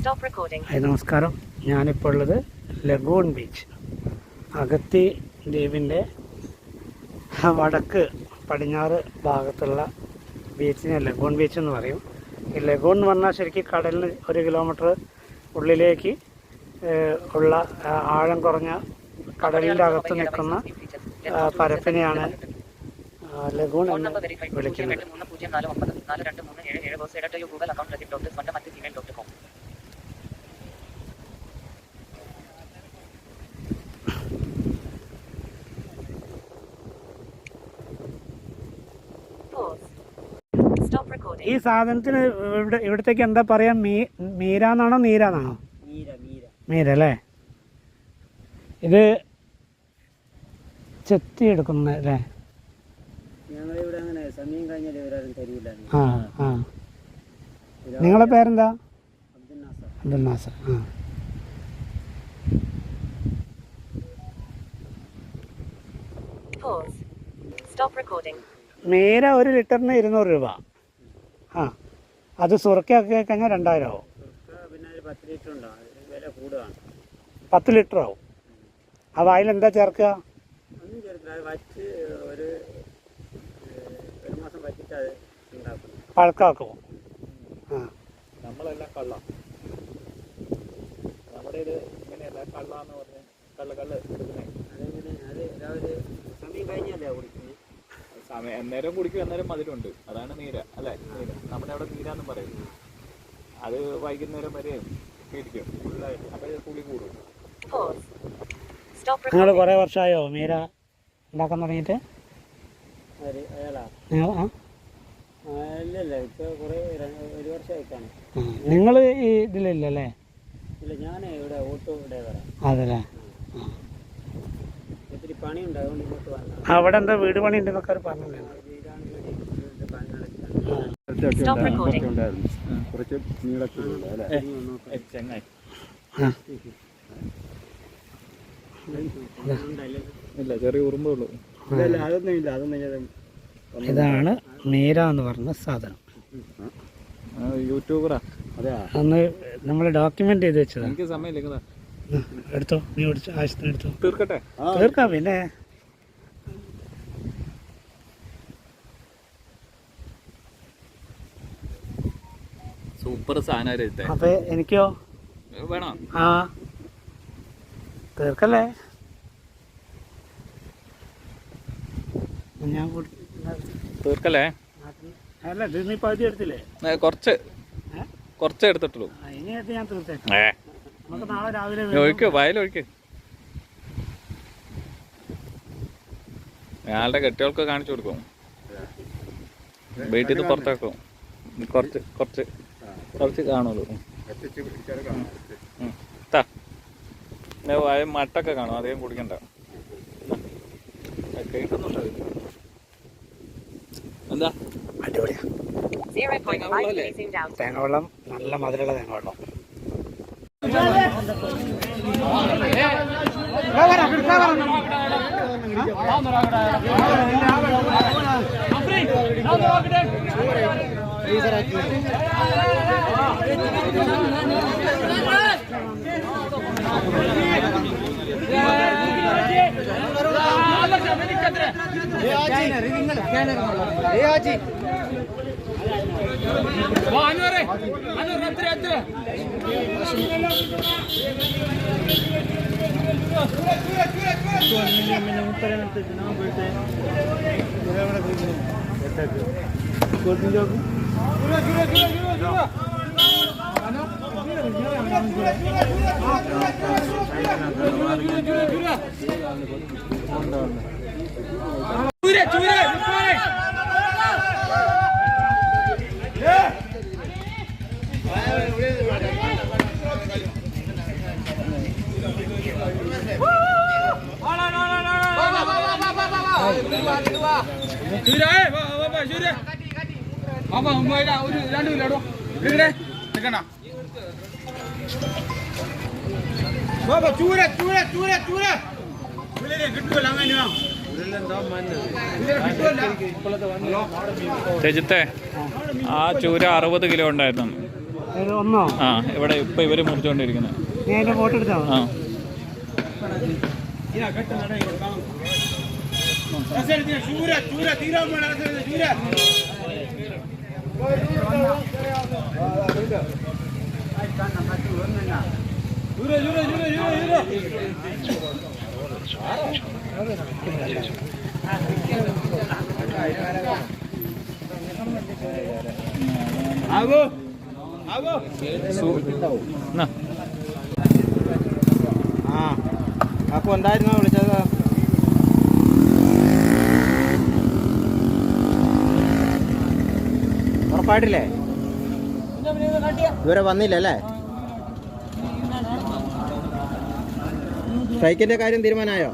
Hi നമസ്കാരം. ഞാനിപ്പോൾ ഉള്ളത് ലഗൂൺ ബീച്ച്, അഗത്തി ദ്വീപിൻ്റെ വടക്ക് പടിഞ്ഞാറ് ഭാഗത്തുള്ള ബീച്ചിനെ ലഗൂൺ ബീച്ച് എന്ന് പറയും. ഈ ലഗൂൺ എന്ന് പറഞ്ഞാൽ ശരിക്കും കടലിന് 1 കിലോമീറ്റർ ഉള്ളിലേക്ക് ഉള്ള ആഴം കുറഞ്ഞ കടലിൻ്റെ അകത്ത് നിൽക്കുന്ന പരപ്പിനെയാണ് ലഗൂൺ എന്ന് വിളിക്കുന്നത്. ഈ സാധനത്തിന് ഇവിടത്തേക്ക് എന്താ പറയാ? മീരാന്നാണോ നീരാന്നാണോ? മീര അല്ലേ? ഇത് ചെത്തി എടുക്കുന്ന അല്ലേ? ആ ആ. നിങ്ങളെ പേരെന്താ? അബ്ദുൽ നാസർ. മീര 1 ലിറ്ററിന് 200 രൂപ. ആ, അത് സുറക്കാക്കി കഴിഞ്ഞാൽ 2000 ആവും. 10 ലിറ്റർ ആവും. അപ്പോൾ അതിലെന്താ ചേർക്കുക? പഴക്കാക്കുമോ? ആ, നമ്മളെല്ലാം കള്ള, നമ്മുടെ ഇത് ഇങ്ങനെയല്ല. കള്ളാന്ന് പറഞ്ഞ് കള്ള് സമയം എന്നേരം കുടിക്കും, എന്നേരം മധുരമുണ്ട്. അതാണ് നീര അല്ലേ? നീര നമ്മുടെ അവിടെ നീരാന്ന് പറയും. അത് വൈകുന്നേരം വരെ ഇരിക്കും ഫുള്ളായിട്ട്. അപ്പോൾ പുളി കൂടും. നിങ്ങൾ കുറേ വർഷമായോ മീര ഉണ്ടാക്കാൻ തുടങ്ങിയിട്ട്? നിങ്ങൾ ഈ ഇതിലല്ലേ? അതല്ലേ? അവിടെ എന്താ വീട് പണി ഉണ്ടെന്നൊക്കെ പറഞ്ഞു. ഇതാണ് മീര എന്ന് പറഞ്ഞ സാധനം. യൂട്യൂബറാ. അന്ന് നമ്മൾ ഡോക്യുമെന്റ് ചെയ്ത് വെച്ചതാണ്. എനിക്ക് സമയമില്ല. എടുത്തോ, നീ ഓടിച്ചു ആവശ്യത്തിന് എടുത്തോ. തീർക്കട്ടെ? തീർക്കാം. പിന്നെ സൂപ്പർ സാധനം. അപ്പൊ എനിക്കോ വേണോ? ആ, തീർക്കല്ലേ? ഞാൻ തീർക്കല്ലേ? അല്ല, ഇത് നീ പകുതി എടുത്തില്ലേ? കുറച്ച് എടുത്തിട്ടുള്ളൂ. ഇനിയായിട്ട് ഞാൻ തീർത്തേക്കാം. നമുക്ക് നാളെ രാവിലെ ഒഴിക്കോ? വയലൊഴിക്കോ? ഞാളുടെ കെട്ടികൾക്ക് കാണിച്ചു കൊടുക്കും. വീട്ടിൽ നിന്ന് പുറത്താക്കും. കുറച്ച് കാണുള്ളൂ. മട്ടൊക്കെ കാണും. അധികം കുടിക്കണ്ട. കേൾക്കുന്നുണ്ടോ? എന്താ അടിപൊളിയാ തേങ്ങവെള്ളം. നല്ല മധുരമുള്ള തേങ്ങവെള്ളം. രജിത്തെ, ആ ചൂര 60 കിലോ ഉണ്ടായിരുന്നു. ആ ഇവിടെ ഇപ്പൊ ഇവര് മുറിച്ചുകൊണ്ടിരിക്കുന്നത്. ആ അപ്പൊ എന്തായിരുന്നു വിളിച്ചത്? ഉറപ്പായിട്ടില്ലേ? ഇതുവരെ വന്നില്ലല്ലേ? സ്ട്രൈക്കിന്റെ കാര്യം തീരുമാനമായോ?